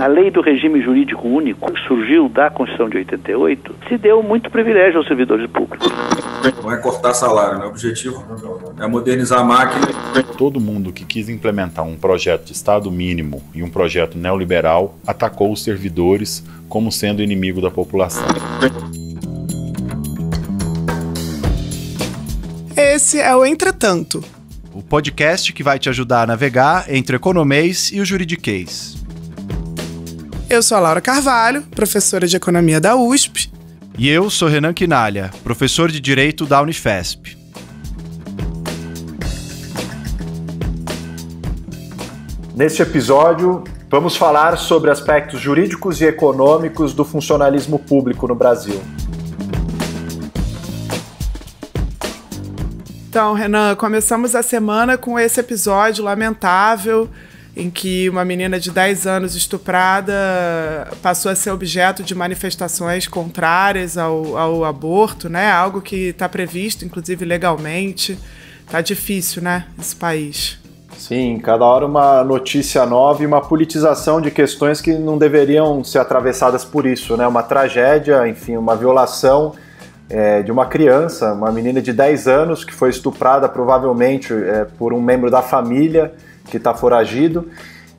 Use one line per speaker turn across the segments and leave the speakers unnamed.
A lei do regime jurídico único, que surgiu da Constituição de 88, se deu muito privilégio aos servidores públicos.
Não é cortar salário, né? O objetivo é modernizar a máquina.
Todo mundo que quis implementar um projeto de Estado mínimo e um projeto neoliberal atacou os servidores como sendo inimigo da população.
Esse é o Entretanto,
o podcast que vai te ajudar a navegar entre o economês e o juridiquês.
Eu sou a Laura Carvalho, professora de Economia da USP.
E eu sou Renan Quinalha, professor de Direito da Unifesp.
Neste episódio, vamos falar sobre aspectos jurídicos e econômicos do funcionalismo público no Brasil.
Então, Renan, começamos a semana com esse episódio lamentável em que uma menina de 10 anos estuprada passou a ser objeto de manifestações contrárias ao aborto, né? Algo que está previsto, inclusive legalmente. Tá difícil, né, esse país.
Sim, cada hora uma notícia nova e uma politização de questões que não deveriam ser atravessadas por isso, né? Uma tragédia, enfim, uma violação de uma criança, uma menina de 10 anos que foi estuprada provavelmente por um membro da família que está foragido,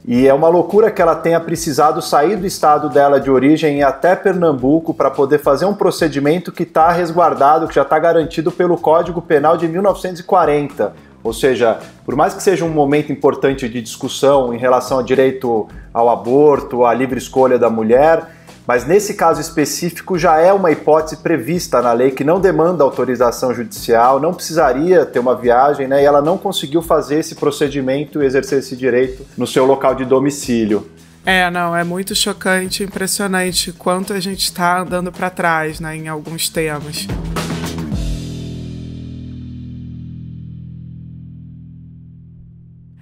e é uma loucura que ela tenha precisado sair do estado dela de origem e ir até Pernambuco para poder fazer um procedimento que está resguardado, que já está garantido pelo Código Penal de 1940. Ou seja, por mais que seja um momento importante de discussão em relação ao direito ao aborto, à livre escolha da mulher, mas nesse caso específico já é uma hipótese prevista na lei que não demanda autorização judicial, não precisaria ter uma viagem, né? E ela não conseguiu fazer esse procedimento e exercer esse direito no seu local de domicílio.
É muito chocante, impressionante quanto a gente está andando para trás, né, em alguns temas.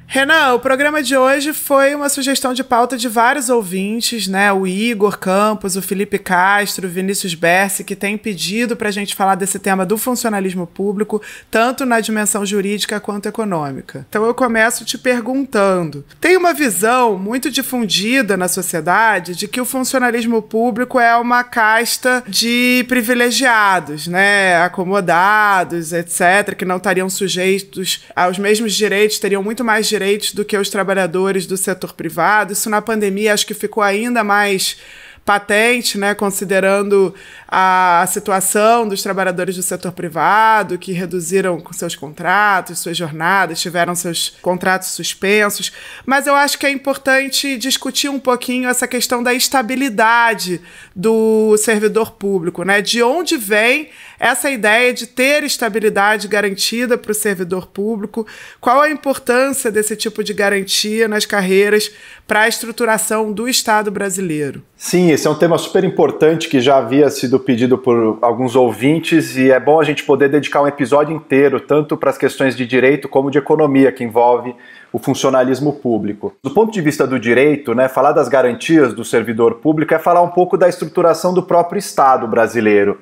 Renan, o programa de hoje foi uma sugestão de pauta de vários ouvintes, né? O Igor Campos, o Felipe Castro, o Vinícius Bersi, que têm pedido para a gente falar desse tema do funcionalismo público, tanto na dimensão jurídica quanto econômica. Então eu começo te perguntando. Tem uma visão muito difundida na sociedade de que o funcionalismo público é uma casta de privilegiados, né? Acomodados, etc., que não estariam sujeitos aos mesmos direitos, teriam muito mais direitos do que os trabalhadores do setor privado. Isso na pandemia acho que ficou ainda mais patente, né, considerando a situação dos trabalhadores do setor privado, que reduziram seus contratos, suas jornadas, tiveram seus contratos suspensos. Mas eu acho que é importante discutir um pouquinho essa questão da estabilidade do servidor público, né? De onde vem essa ideia de ter estabilidade garantida para o servidor público? Qual a importância desse tipo de garantia nas carreiras para a estruturação do Estado brasileiro?
Sim, esse é um tema super importante que já havia sido pedido por alguns ouvintes e é bom a gente poder dedicar um episódio inteiro tanto para as questões de direito como de economia que envolve o funcionalismo público. Do ponto de vista do direito, né, falar das garantias do servidor público é falar um pouco da estruturação do próprio Estado brasileiro.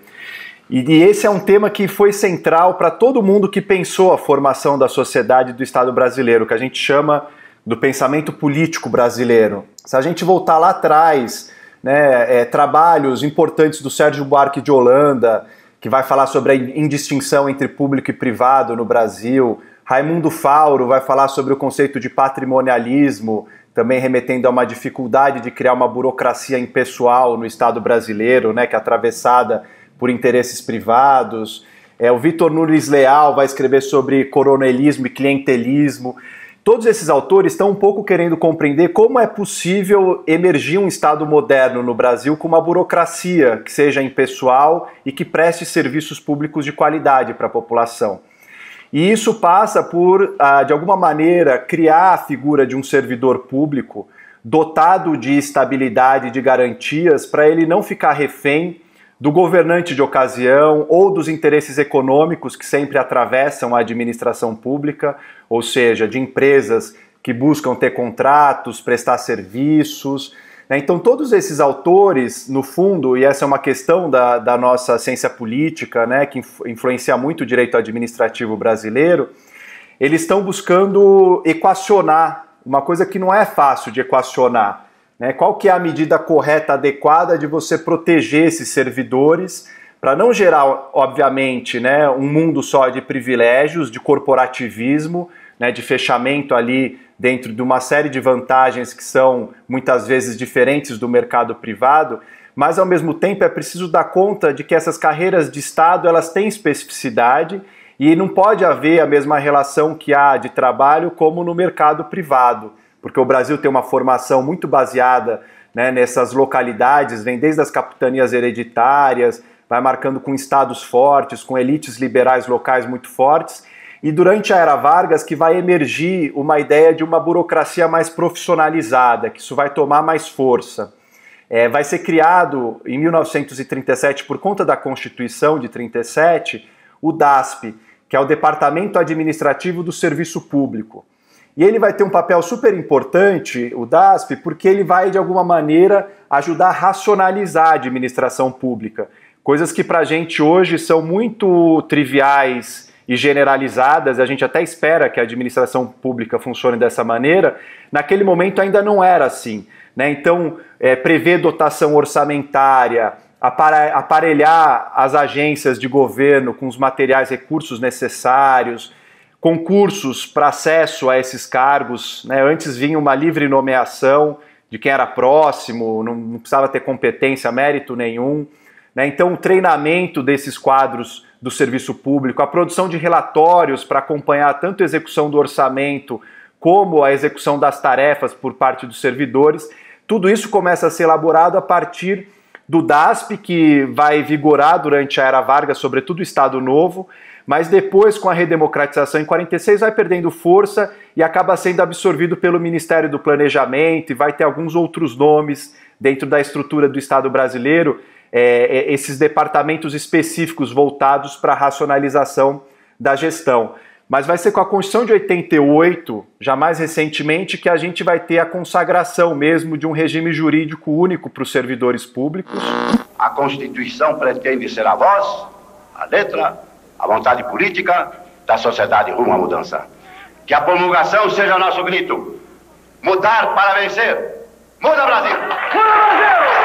E esse é um tema que foi central para todo mundo que pensou a formação da sociedade do Estado brasileiro, que a gente chama do pensamento político brasileiro. Se a gente voltar lá atrás, né, trabalhos importantes do Sérgio Buarque de Holanda, que vai falar sobre a indistinção entre público e privado no Brasil, Raimundo Fauro vai falar sobre o conceito de patrimonialismo, também remetendo a uma dificuldade de criar uma burocracia impessoal no Estado brasileiro, né, que é atravessada por interesses privados. O Vitor Nunes Leal vai escrever sobre coronelismo e clientelismo. Todos esses autores estão um pouco querendo compreender como é possível emergir um Estado moderno no Brasil com uma burocracia que seja impessoal e que preste serviços públicos de qualidade para a população. E isso passa por, de alguma maneira, criar a figura de um servidor público dotado de estabilidade e de garantias para ele não ficar refém do governante de ocasião ou dos interesses econômicos que sempre atravessam a administração pública, ou seja, de empresas que buscam ter contratos, prestar serviços. Então todos esses autores, no fundo, e essa é uma questão da nossa ciência política, né, que influencia muito o direito administrativo brasileiro, eles estão buscando equacionar uma coisa que não é fácil de equacionar, né? Qual que é a medida correta, adequada de você proteger esses servidores para não gerar, obviamente, né, um mundo só de privilégios, de corporativismo, né, de fechamento ali dentro de uma série de vantagens que são muitas vezes diferentes do mercado privado, mas ao mesmo tempo é preciso dar conta de que essas carreiras de Estado elas têm especificidade e não pode haver a mesma relação que há de trabalho como no mercado privado, porque o Brasil tem uma formação muito baseada, né, nessas localidades, vem desde as capitanias hereditárias, vai marcando com estados fortes, com elites liberais locais muito fortes, e durante a Era Vargas que vai emergir uma ideia de uma burocracia mais profissionalizada, que isso vai tomar mais força. Vai ser criado em 1937, por conta da Constituição de 37, o DASP, que é o Departamento Administrativo do Serviço Público. E ele vai ter um papel super importante, o DASP, porque ele vai, de alguma maneira, ajudar a racionalizar a administração pública. Coisas que para a gente hoje são muito triviais e generalizadas, a gente até espera que a administração pública funcione dessa maneira, naquele momento ainda não era assim, né? Então, prever dotação orçamentária, aparelhar as agências de governo com os materiais, recursos necessários, concursos para acesso a esses cargos, né? Antes vinha uma livre nomeação de quem era próximo, não precisava ter competência, mérito nenhum, né? Então, o treinamento desses quadros do serviço público, a produção de relatórios para acompanhar tanto a execução do orçamento como a execução das tarefas por parte dos servidores, tudo isso começa a ser elaborado a partir do DASP, que vai vigorar durante a Era Vargas, sobretudo o Estado Novo, mas depois, com a redemocratização em 46, vai perdendo força e acaba sendo absorvido pelo Ministério do Planejamento e vai ter alguns outros nomes dentro da estrutura do Estado brasileiro, esses departamentos específicos voltados para a racionalização da gestão. Mas vai ser com a Constituição de 88, já mais recentemente, que a gente vai ter a consagração mesmo de um regime jurídico único para os servidores públicos.
A Constituição pretende ser a voz, a letra, a vontade política da sociedade rumo à mudança. Que a promulgação seja nosso grito. Mudar para vencer. Muda, Brasil! Muda, Brasil!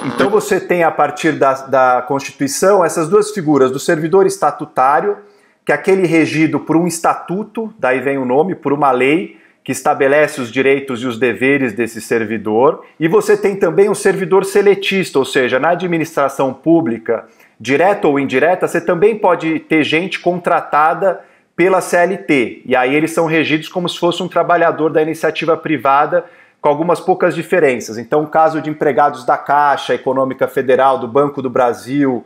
Então você tem, a partir da Constituição, essas duas figuras do servidor estatutário, que é aquele regido por um estatuto, daí vem o nome, por uma lei que estabelece os direitos e os deveres desse servidor, e você tem também o servidor seletista, ou seja, na administração pública, direta ou indireta, você também pode ter gente contratada pela CLT, e aí eles são regidos como se fosse um trabalhador da iniciativa privada, com algumas poucas diferenças. Então, o caso de empregados da Caixa Econômica Federal, do Banco do Brasil,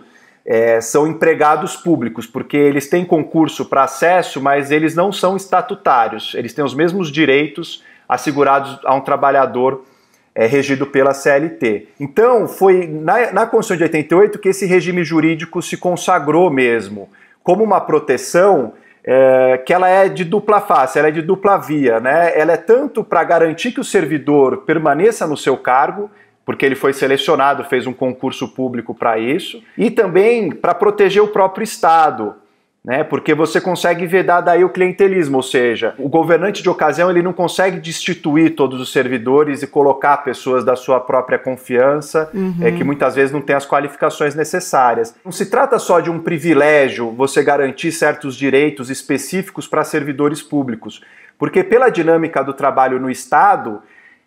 são empregados públicos, porque eles têm concurso para acesso, mas eles não são estatutários, eles têm os mesmos direitos assegurados a um trabalhador regido pela CLT. Então, foi na Constituição de 88 que esse regime jurídico se consagrou mesmo, como uma proteção que ela é de dupla face, ela é de dupla via, né? Ela é tanto para garantir que o servidor permaneça no seu cargo, porque ele foi selecionado, fez um concurso público para isso, e também para proteger o próprio Estado, né? Porque você consegue vedar daí o clientelismo, ou seja, o governante de ocasião ele não consegue destituir todos os servidores e colocar pessoas da sua própria confiança, que muitas vezes não têm as qualificações necessárias. Não se trata só de um privilégio você garantir certos direitos específicos para servidores públicos, porque pela dinâmica do trabalho no Estado,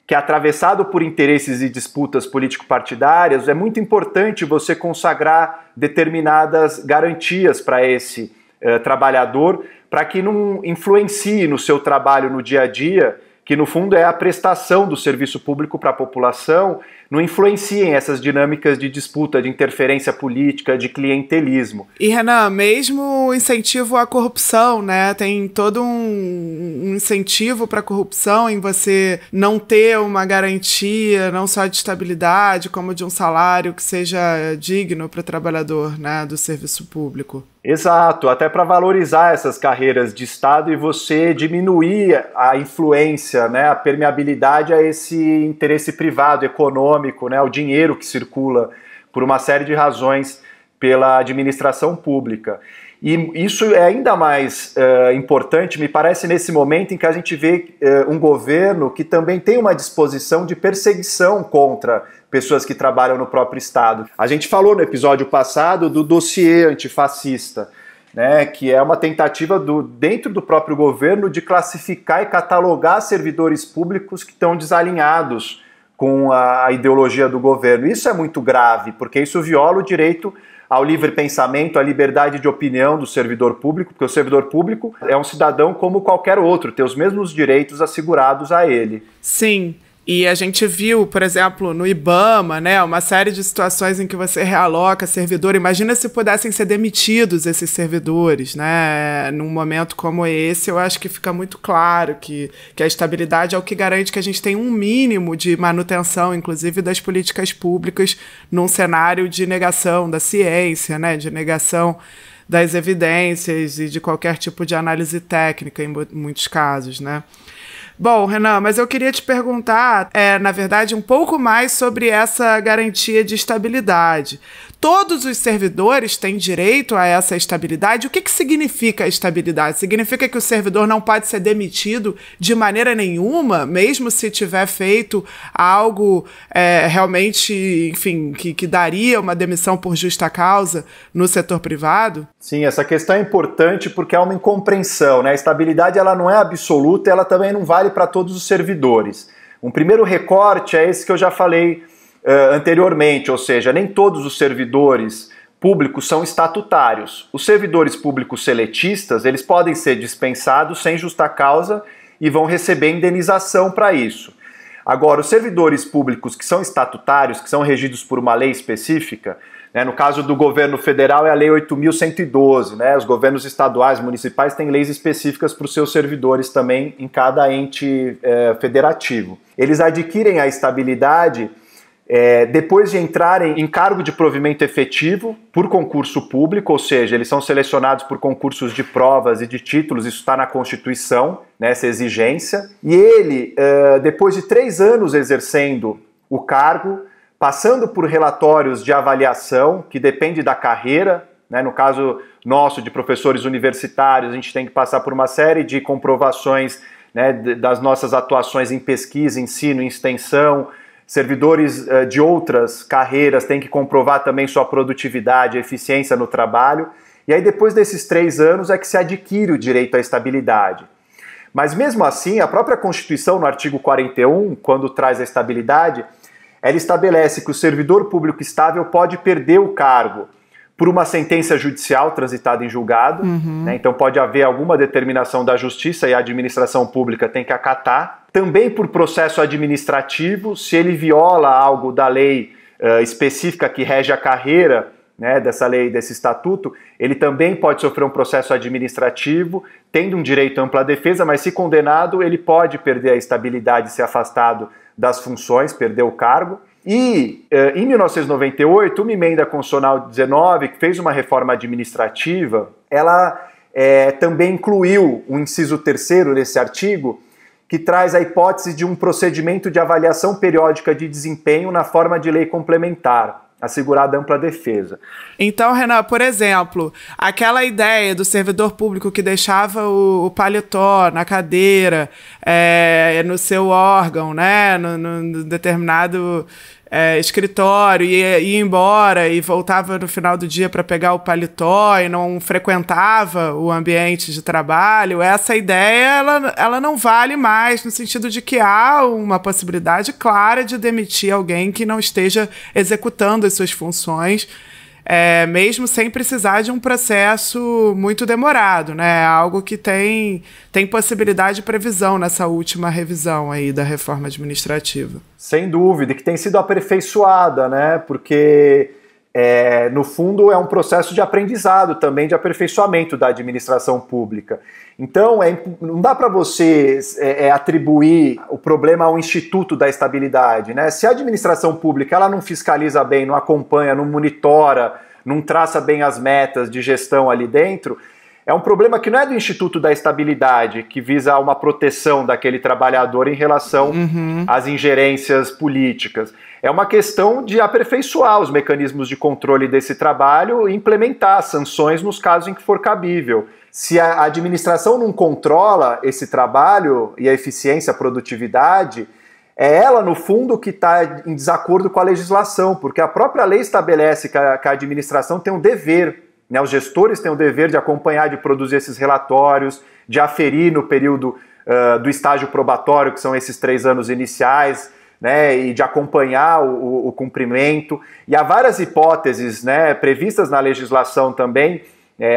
que é atravessado por interesses e disputas político-partidárias, é muito importante você consagrar determinadas garantias para esse trabalhador, para que não influencie no seu trabalho no dia a dia, que no fundo é a prestação do serviço público para a população, não influenciem essas dinâmicas de disputa, de interferência política, de clientelismo.
E Renan, mesmo o incentivo à corrupção, né? Tem todo um incentivo para a corrupção em você não ter uma garantia, não só de estabilidade, como de um salário que seja digno para o trabalhador, né, do serviço público.
Exato, até para valorizar essas carreiras de Estado e você diminuir a influência, né, a permeabilidade a esse interesse privado, econômico, né, o dinheiro que circula por uma série de razões pela administração pública. E isso é ainda mais importante, me parece, nesse momento em que a gente vê um governo que também tem uma disposição de perseguição contra pessoas que trabalham no próprio Estado. A gente falou no episódio passado do dossiê antifascista, né, que é uma tentativa dentro do próprio governo de classificar e catalogar servidores públicos que estão desalinhados com a ideologia do governo. Isso é muito grave, porque isso viola o direito ao livre pensamento, à liberdade de opinião do servidor público, porque o servidor público é um cidadão como qualquer outro, tem os mesmos direitos assegurados a ele.
Sim. E a gente viu, por exemplo, no IBAMA, né, uma série de situações em que você realoca servidor. Imagina se pudessem ser demitidos esses servidores, né? Num momento como esse, eu acho que fica muito claro que a estabilidade é o que garante que a gente tem um mínimo de manutenção, inclusive das políticas públicas, num cenário de negação da ciência, né, de negação das evidências e de qualquer tipo de análise técnica, em muitos casos, né? Bom, Renan, mas eu queria te perguntar, na verdade, um pouco mais sobre essa garantia de estabilidade. Todos os servidores têm direito a essa estabilidade? O que significa a estabilidade? Significa que o servidor não pode ser demitido de maneira nenhuma, mesmo se tiver feito algo realmente, enfim, que daria uma demissão por justa causa no setor privado?
Sim, essa questão é importante porque há uma incompreensão, né? A estabilidade ela não é absoluta, ela também não vale para todos os servidores. Um primeiro recorte é esse que eu já falei anteriormente, ou seja, nem todos os servidores públicos são estatutários. Os servidores públicos seletistas, eles podem ser dispensados sem justa causa e vão receber indenização para isso. Agora, os servidores públicos que são estatutários, que são regidos por uma lei específica, né, no caso do governo federal é a Lei 8.112, né, os governos estaduais, municipais têm leis específicas para os seus servidores também em cada ente federativo. Eles adquirem a estabilidade depois de entrarem em cargo de provimento efetivo por concurso público, ou seja, eles são selecionados por concursos de provas e de títulos, isso está na Constituição, né, essa exigência, e ele, depois de 3 anos exercendo o cargo, passando por relatórios de avaliação, que depende da carreira, né, no caso nosso de professores universitários, a gente tem que passar por uma série de comprovações, né, das nossas atuações em pesquisa, ensino e extensão. Servidores de outras carreiras têm que comprovar também sua produtividade e eficiência no trabalho. E aí depois desses 3 anos é que se adquire o direito à estabilidade. Mas mesmo assim, a própria Constituição, no artigo 41, quando traz a estabilidade, ela estabelece que o servidor público estável pode perder o cargo por uma sentença judicial transitada em julgado, né? Então pode haver alguma determinação da justiça e a administração pública tem que acatar. Também por processo administrativo, se ele viola algo da lei específica que rege a carreira, né, dessa lei, desse estatuto, ele também pode sofrer um processo administrativo, tendo um direito à ampla defesa, mas se condenado, ele pode perder a estabilidade, ser afastado das funções, perder o cargo. E em 1998, uma emenda constitucional 19, que fez uma reforma administrativa, ela também incluiu um inciso 3º nesse artigo, que traz a hipótese de um procedimento de avaliação periódica de desempenho na forma de lei complementar, assegurada ampla defesa.
Então, Renan, por exemplo, aquela ideia do servidor público que deixava o paletó na cadeira, no seu órgão, né, no determinado escritório, e ia embora e voltava no final do dia para pegar o paletó e não frequentava o ambiente de trabalho, essa ideia ela não vale mais, no sentido de que há uma possibilidade clara de demitir alguém que não esteja executando as suas funções, mesmo sem precisar de um processo muito demorado, né? Algo que tem possibilidade de previsão nessa última revisão aí da reforma administrativa.
Sem dúvida, que tem sido aperfeiçoada, né? Porque, no fundo, é um processo de aprendizado também, de aperfeiçoamento da administração pública. Então, não dá para você atribuir o problema ao Instituto da Estabilidade, né? Se a administração pública ela não fiscaliza bem, não acompanha, não monitora, não traça bem as metas de gestão ali dentro, é um problema que não é do Instituto da Estabilidade, que visa uma proteção daquele trabalhador em relação às ingerências políticas. É uma questão de aperfeiçoar os mecanismos de controle desse trabalho e implementar sanções nos casos em que for cabível. Se a administração não controla esse trabalho e a eficiência, a produtividade, é ela, no fundo, que está em desacordo com a legislação, porque a própria lei estabelece que a administração tem um dever, né? Os gestores têm o dever de acompanhar, de produzir esses relatórios, de aferir no período do estágio probatório, que são esses 3 anos iniciais, né, e de acompanhar o cumprimento. E há várias hipóteses, né, previstas na legislação também.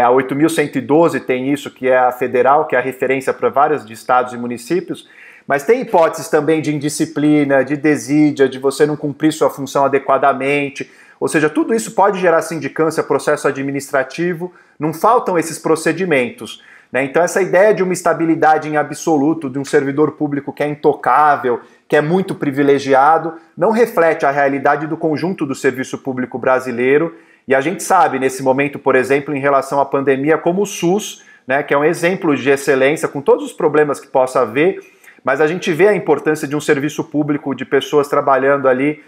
A 8.112 tem isso, que é a federal, que é a referência para vários de estados e municípios, mas tem hipóteses também de indisciplina, de desídia, de você não cumprir sua função adequadamente. Ou seja, tudo isso pode gerar sindicância, processo administrativo, não faltam esses procedimentos, né? Então essa ideia de uma estabilidade em absoluto, de um servidor público que é intocável, que é muito privilegiado, não reflete a realidade do conjunto do serviço público brasileiro. E a gente sabe, nesse momento, por exemplo, em relação à pandemia, como o SUS, né, que é um exemplo de excelência, com todos os problemas que possa haver, mas a gente vê a importância de um serviço público, de pessoas trabalhando ali,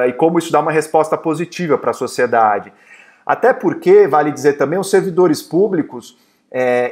e como isso dá uma resposta positiva para a sociedade. Até porque, vale dizer também, os servidores públicos,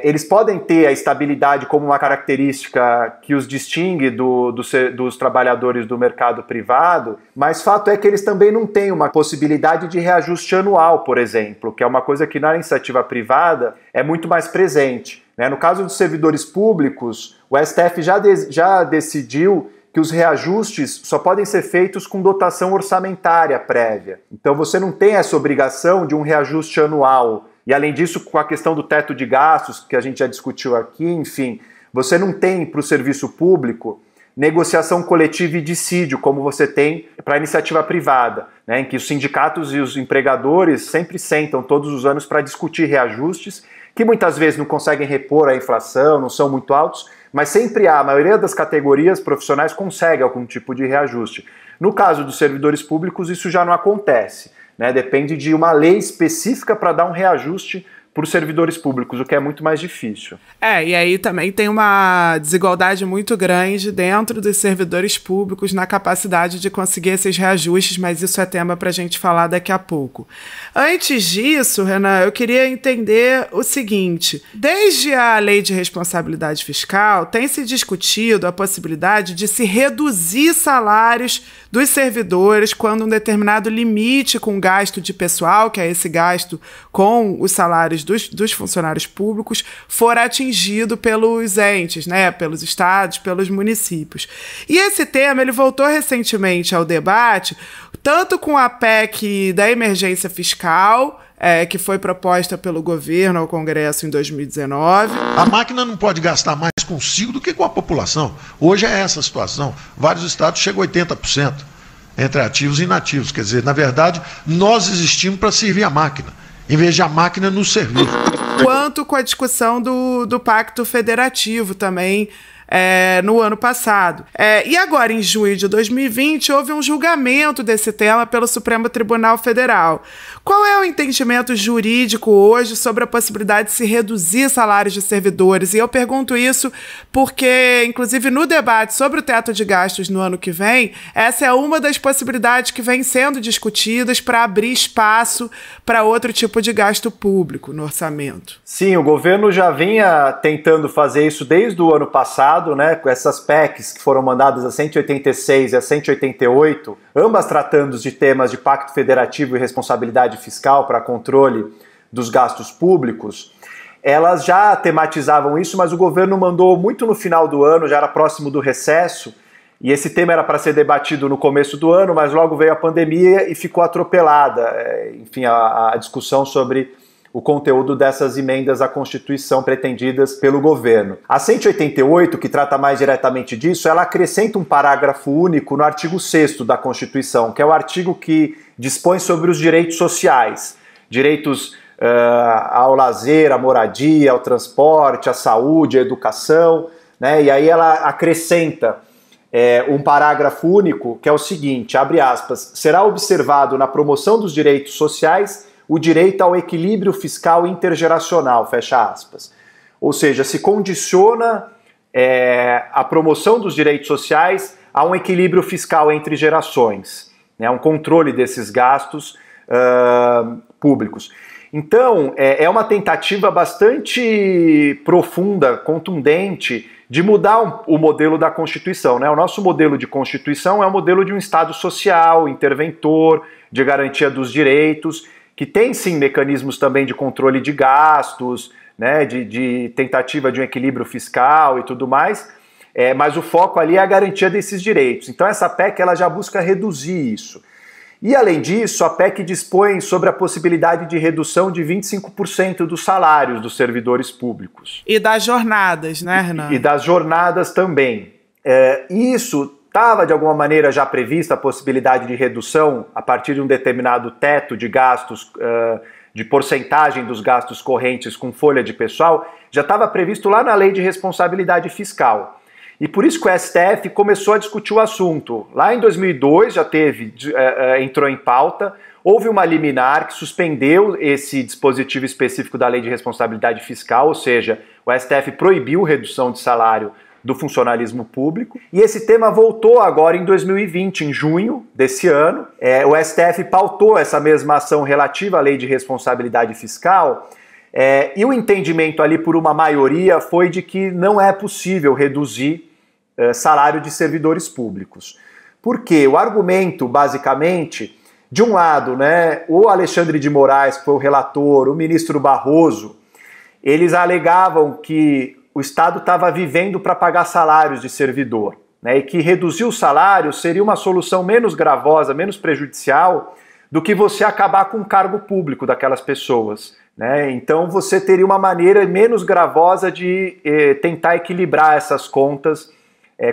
eles podem ter a estabilidade como uma característica que os distingue dos trabalhadores do mercado privado, mas fato é que eles também não têm uma possibilidade de reajuste anual, por exemplo, que é uma coisa que na iniciativa privada é muito mais presente, né? No caso dos servidores públicos, o STF já decidiu que os reajustes só podem ser feitos com dotação orçamentária prévia. Então você não tem essa obrigação de um reajuste anual. E além disso, com a questão do teto de gastos, que a gente já discutiu aqui, enfim, você não tem para o serviço público negociação coletiva e dissídio, como você tem para a iniciativa privada, né, em que os sindicatos e os empregadores sempre sentam todos os anos para discutir reajustes, que muitas vezes não conseguem repor a inflação, não são muito altos, mas sempre há, a maioria das categorias profissionais consegue algum tipo de reajuste. No caso dos servidores públicos, isso já não acontece, né? Depende de uma lei específica para dar um reajuste para os servidores públicos, o que é muito mais difícil.
E aí também tem uma desigualdade muito grande dentro dos servidores públicos na capacidade de conseguir esses reajustes, mas isso é tema para a gente falar daqui a pouco. Antes disso, Renan, eu queria entender o seguinte: desde a Lei de Responsabilidade Fiscal, tem se discutido a possibilidade de se reduzir salários dos servidores quando um determinado limite com gasto de pessoal, que é esse gasto com os salários dos funcionários públicos, for atingido pelos entes, né, pelos estados, pelos municípios. E esse tema ele voltou recentemente ao debate, tanto com a PEC da emergência fiscal, que foi proposta pelo governo ao Congresso em 2019.
A máquina não pode gastar mais consigo do que com a população. Hoje é essa a situação. Vários estados chegam a 80% entre ativos e inativos. Quer dizer, na verdade, nós existimos para servir a máquina, em vez de a máquina nos servir.
Quanto com a discussão do Pacto Federativo também, no ano passado. E agora, em junho de 2020, houve um julgamento desse tema pelo Supremo Tribunal Federal. Qual é o entendimento jurídico hoje sobre a possibilidade de se reduzir salários de servidores? E eu pergunto isso porque, inclusive, no debate sobre o teto de gastos no ano que vem, essa é uma das possibilidades que vem sendo discutidas para abrir espaço para outro tipo de gasto público no orçamento.
Sim, o governo já vinha tentando fazer isso desde o ano passado, né, com essas PECs que foram mandadas a 186 e a 188, ambas tratando de temas de pacto federativo e responsabilidade fiscal para controle dos gastos públicos. Elas já tematizavam isso, mas o governo mandou muito no final do ano, já era próximo do recesso, e esse tema era para ser debatido no começo do ano, mas logo veio a pandemia e ficou atropelada, enfim, a discussão sobre o conteúdo dessas emendas à Constituição pretendidas pelo governo. A 188, que trata mais diretamente disso, ela acrescenta um parágrafo único no artigo 6º da Constituição, que é o artigo que dispõe sobre os direitos sociais, direitos ao lazer, à moradia, ao transporte, à saúde, à educação, né? E aí ela acrescenta um parágrafo único, que é o seguinte, abre aspas, será observado na promoção dos direitos sociais o direito ao equilíbrio fiscal intergeracional, fecha aspas. Ou seja, se condiciona a promoção dos direitos sociais a um equilíbrio fiscal entre gerações, né, um controle desses gastos públicos. Então, é uma tentativa bastante profunda, contundente, de mudar o modelo da Constituição, né? O nosso modelo de Constituição é o modelo de um Estado social, interventor, de garantia dos direitos, que tem sim mecanismos também de controle de gastos, né, de tentativa de um equilíbrio fiscal e tudo mais, mas o foco ali é a garantia desses direitos. Então essa PEC ela já busca reduzir isso. E além disso, a PEC dispõe sobre a possibilidade de redução de 25% dos salários dos servidores públicos.
E das jornadas, né, Renan?
E das jornadas também. Isso estava de alguma maneira já prevista, a possibilidade de redução a partir de um determinado teto de gastos, de porcentagem dos gastos correntes com folha de pessoal, já estava previsto lá na Lei de Responsabilidade Fiscal. E por isso que o STF começou a discutir o assunto. Lá em 2002 já entrou em pauta, houve uma liminar que suspendeu esse dispositivo específico da Lei de Responsabilidade Fiscal, ou seja, o STF proibiu redução de salário do funcionalismo público. E esse tema voltou agora em 2020, em junho desse ano. O STF pautou essa mesma ação relativa à Lei de Responsabilidade Fiscal, e o entendimento ali por uma maioria foi de que não é possível reduzir salário de servidores públicos. Por quê? O argumento, basicamente, de um lado, né, o Alexandre de Moraes, que foi o relator, o ministro Barroso, eles alegavam que o Estado estava vivendo para pagar salários de servidor, né, e que reduzir o salário seria uma solução menos gravosa, menos prejudicial do que você acabar com o cargo público daquelas pessoas, né? Então você teria uma maneira menos gravosa de tentar equilibrar essas contas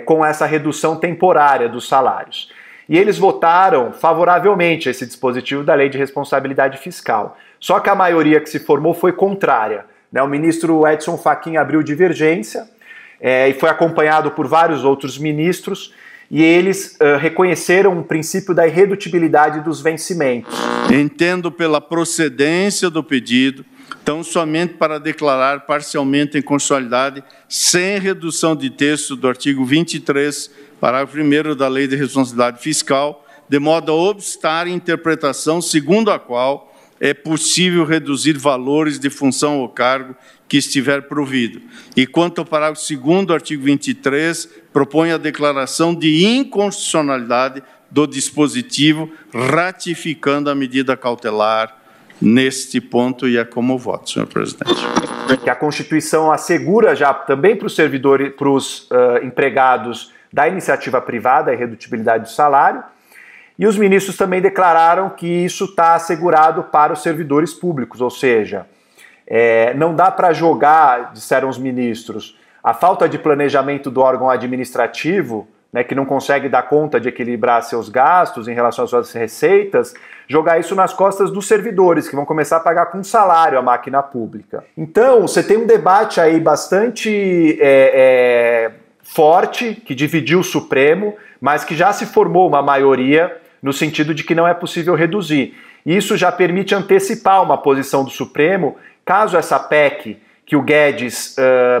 com essa redução temporária dos salários. E eles votaram favoravelmente a esse dispositivo da Lei de Responsabilidade Fiscal. Só que a maioria que se formou foi contrária, né? O ministro Edson Fachin abriu divergência e foi acompanhado por vários outros ministros, e eles reconheceram o princípio da irredutibilidade dos vencimentos.
Entendo pela procedência do pedido, tão somente para declarar parcialmente inconstitucionalidade, sem redução de texto do artigo 23, parágrafo 1º da Lei de Responsabilidade Fiscal, de modo a obstar a interpretação segundo a qual é possível reduzir valores de função ou cargo que estiver provido. E quanto ao parágrafo 2º do artigo 23, propõe a declaração de inconstitucionalidade do dispositivo, ratificando a medida cautelar neste ponto, e é como voto, senhor presidente.
Que a Constituição assegura já também para os servidores, para os empregados da iniciativa privada, a irredutibilidade do salário, e os ministros também declararam que isso está assegurado para os servidores públicos, ou seja, não dá para jogar, disseram os ministros, a falta de planejamento do órgão administrativo, né, que não consegue dar conta de equilibrar seus gastos em relação às suas receitas, jogar isso nas costas dos servidores, que vão começar a pagar com salário a máquina pública. Então, você tem um debate aí bastante forte, que dividiu o Supremo, mas que já se formou uma maioria no sentido de que não é possível reduzir. Isso já permite antecipar uma posição do Supremo, caso essa PEC que o Guedes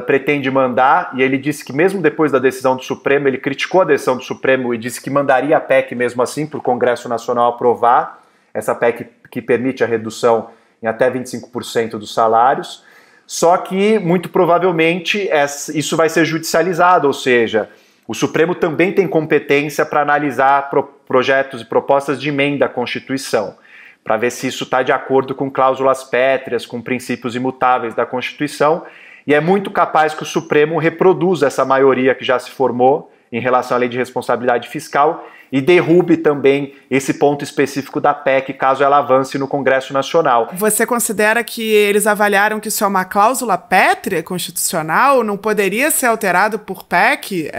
pretende mandar, e ele disse que mesmo depois da decisão do Supremo, ele criticou a decisão do Supremo e disse que mandaria a PEC mesmo assim para o Congresso Nacional aprovar, essa PEC que permite a redução em até 25% dos salários, só que muito provavelmente isso vai ser judicializado, ou seja, o Supremo também tem competência para analisar projetos e propostas de emenda à Constituição, para ver se isso está de acordo com cláusulas pétreas, com princípios imutáveis da Constituição, e é muito capaz que o Supremo reproduza essa maioria que já se formou em relação à Lei de Responsabilidade Fiscal e derrube também esse ponto específico da PEC, caso ela avance no Congresso Nacional.
Você considera que eles avaliaram que isso é uma cláusula pétrea constitucional? Não poderia ser alterado por PEC?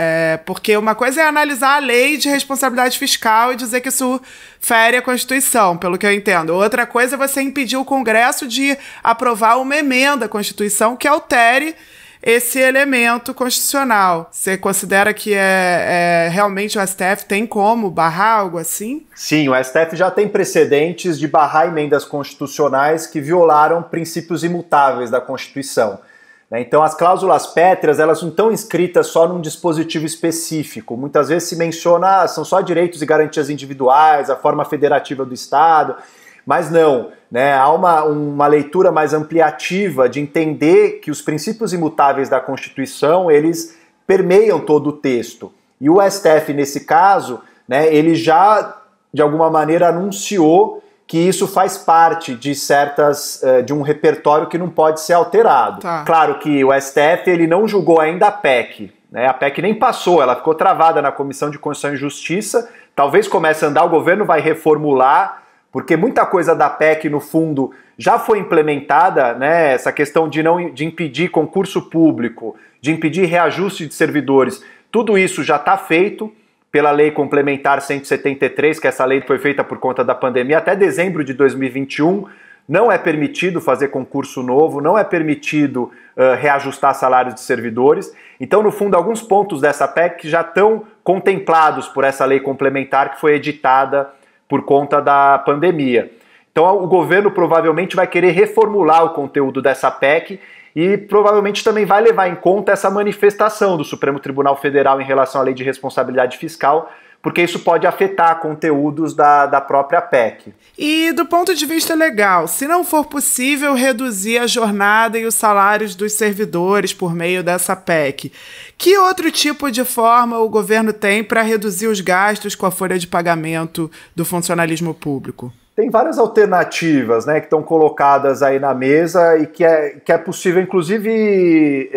Porque uma coisa é analisar a Lei de Responsabilidade Fiscal e dizer que isso fere a Constituição, pelo que eu entendo. Outra coisa é você impedir o Congresso de aprovar uma emenda à Constituição que altere esse elemento constitucional. Você considera que realmente o STF tem como barrar algo assim?
Sim, o STF já tem precedentes de barrar emendas constitucionais que violaram princípios imutáveis da Constituição. Então, as cláusulas pétreas, elas não estão inscritas só num dispositivo específico. Muitas vezes se menciona, são só direitos e garantias individuais, a forma federativa do Estado, mas não, né? Há uma leitura mais ampliativa de entender que os princípios imutáveis da Constituição, eles permeiam todo o texto. E o STF, nesse caso, né, ele já, de alguma maneira, anunciou que isso faz parte de de um repertório que não pode ser alterado.
Tá.
Claro que o STF ele não julgou ainda a PEC, né? A PEC nem passou, ela ficou travada na Comissão de Constituição e Justiça, talvez comece a andar, o governo vai reformular, porque muita coisa da PEC, no fundo, já foi implementada, né? Essa questão de impedir concurso público, de impedir reajuste de servidores, tudo isso já está feito pela Lei Complementar 173, que essa lei foi feita por conta da pandemia, até dezembro de 2021, não é permitido fazer concurso novo, não é permitido reajustar salários de servidores. Então, no fundo, alguns pontos dessa PEC já estão contemplados por essa lei complementar que foi editada por conta da pandemia. Então, o governo provavelmente vai querer reformular o conteúdo dessa PEC e provavelmente também vai levar em conta essa manifestação do Supremo Tribunal Federal em relação à Lei de Responsabilidade Fiscal, porque isso pode afetar conteúdos da própria PEC.
E do ponto de vista legal, se não for possível reduzir a jornada e os salários dos servidores por meio dessa PEC, que outro tipo de forma o governo tem para reduzir os gastos com a folha de pagamento do funcionalismo público?
Tem várias alternativas, né, que estão colocadas aí na mesa e que é possível, inclusive,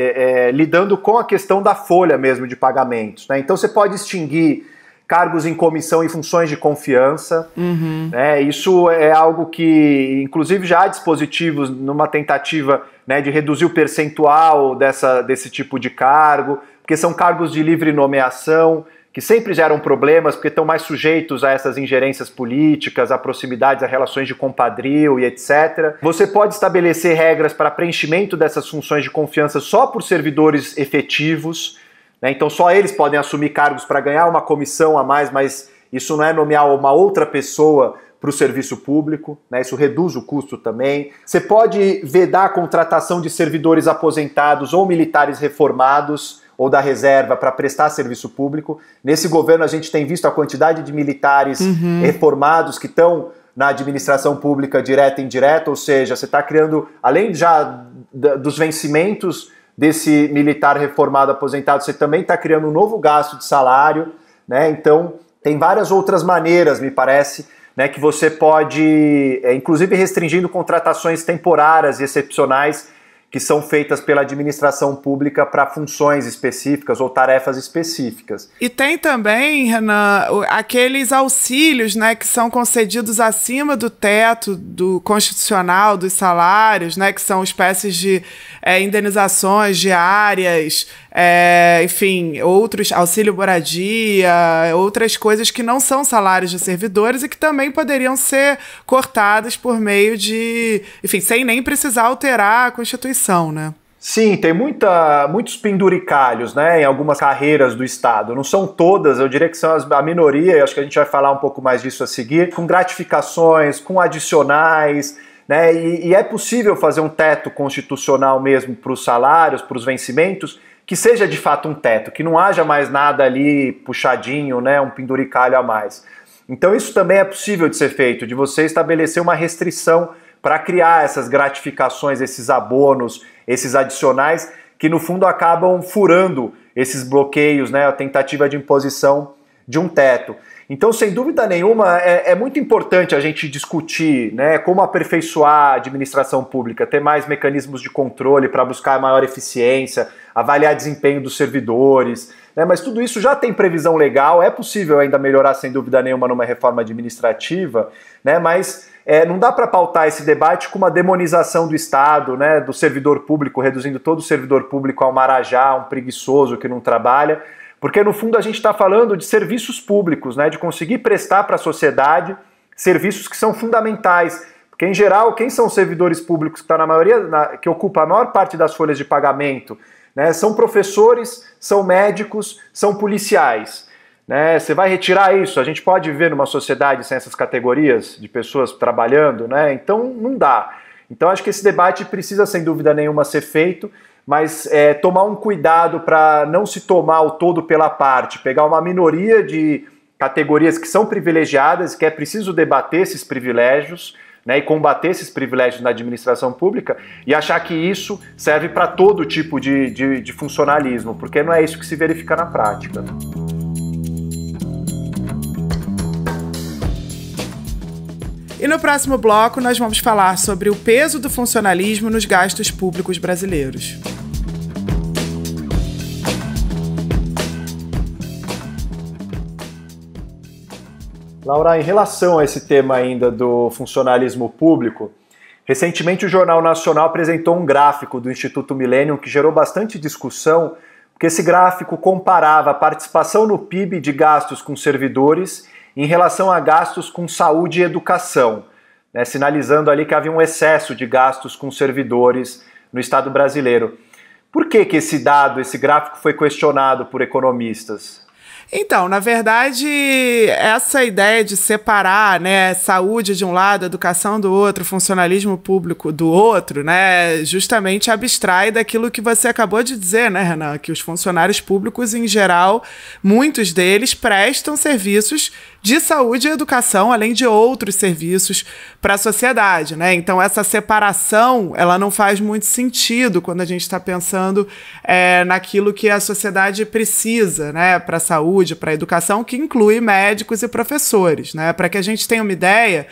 lidando com a questão da folha mesmo de pagamentos, né? Então você pode extinguir cargos em comissão e funções de confiança. Né? Isso é algo que, inclusive, já há dispositivos numa tentativa, né, de reduzir o percentual desse tipo de cargo, porque são cargos de livre nomeação, que sempre geram problemas, porque estão mais sujeitos a essas ingerências políticas, a proximidades, a relações de compadrio e etc. Você pode estabelecer regras para preenchimento dessas funções de confiança só por servidores efetivos, né? Então só eles podem assumir cargos para ganhar uma comissão a mais, mas isso não é nomear uma outra pessoa para o serviço público, né? Isso reduz o custo também. Você pode vedar a contratação de servidores aposentados ou militares reformados ou da reserva para prestar serviço público. Nesse governo a gente tem visto a quantidade de militares reformados que estão na administração pública direta e indireta, ou seja, você está criando, além já dos vencimentos desse militar reformado aposentado, você também está criando um novo gasto de salário, né? Então tem várias outras maneiras, me parece, né, que você pode, inclusive restringindo contratações temporárias e excepcionais que são feitas pela administração pública para funções específicas ou tarefas específicas.
E tem também, Renan, aqueles auxílios, né, que são concedidos acima do teto do constitucional dos salários, né, que são espécies de indenizações diárias, enfim, outros, auxílio moradia, outras coisas que não são salários de servidores e que também poderiam ser cortadas por meio de, enfim, sem nem precisar alterar a Constituição, né?
Sim, tem muitos penduricalhos, né, em algumas carreiras do Estado. Não são todas, eu diria que são a minoria, e acho que a gente vai falar um pouco mais disso a seguir, com gratificações, com adicionais, né, e é possível fazer um teto constitucional mesmo para os salários, para os vencimentos, que seja de fato um teto, que não haja mais nada ali puxadinho, né, um penduricalho a mais. Então isso também é possível de ser feito, de você estabelecer uma restrição para criar essas gratificações, esses abonos, esses adicionais, que no fundo acabam furando esses bloqueios, né, a tentativa de imposição de um teto. Então, sem dúvida nenhuma, é muito importante a gente discutir, né, como aperfeiçoar a administração pública, ter mais mecanismos de controle para buscar maior eficiência, avaliar desempenho dos servidores, né, mas tudo isso já tem previsão legal, é possível ainda melhorar, sem dúvida nenhuma, numa reforma administrativa, né, mas não dá para pautar esse debate com uma demonização do Estado, né, do servidor público, reduzindo todo o servidor público a um marajá, um preguiçoso que não trabalha, porque no fundo a gente está falando de serviços públicos, né, de conseguir prestar para a sociedade serviços que são fundamentais, porque em geral quem são os servidores públicos que estão na maioria, que ocupam a maior parte das folhas de pagamento né? São professores, são médicos, são policiais. Né? Você vai retirar isso? A gente pode viver numa sociedade sem essas categorias de pessoas trabalhando? Né? Então não dá. Então acho que esse debate precisa, sem dúvida nenhuma, ser feito, mas tomar um cuidado para não se tomar o todo pela parte, pegar uma minoria de categorias que são privilegiadas, que é preciso debater esses privilégios, né, e combater esses privilégios na administração pública e achar que isso serve para todo tipo de funcionalismo, porque não é isso que se verifica na prática.
E no próximo bloco nós vamos falar sobre o peso do funcionalismo nos gastos públicos brasileiros.
Laura, em relação a esse tema ainda do funcionalismo público, recentemente o Jornal Nacional apresentou um gráfico do Instituto Millennium que gerou bastante discussão, porque esse gráfico comparava a participação no PIB de gastos com servidores em relação a gastos com saúde e educação, né, sinalizando ali que havia um excesso de gastos com servidores no Estado brasileiro. Por que esse dado, esse gráfico foi questionado por economistas?
Então, na verdade, essa ideia de separar, né, saúde de um lado, educação do outro, funcionalismo público do outro, né, justamente abstrai daquilo que você acabou de dizer, né, Renan, que os funcionários públicos, em geral, muitos deles prestam serviços de saúde e educação, além de outros serviços para a sociedade, né? Então, essa separação, ela não faz muito sentido quando a gente está pensando naquilo que a sociedade precisa, né, para a saúde, para a educação, que inclui médicos e professores, né? Para que a gente tenha uma ideia,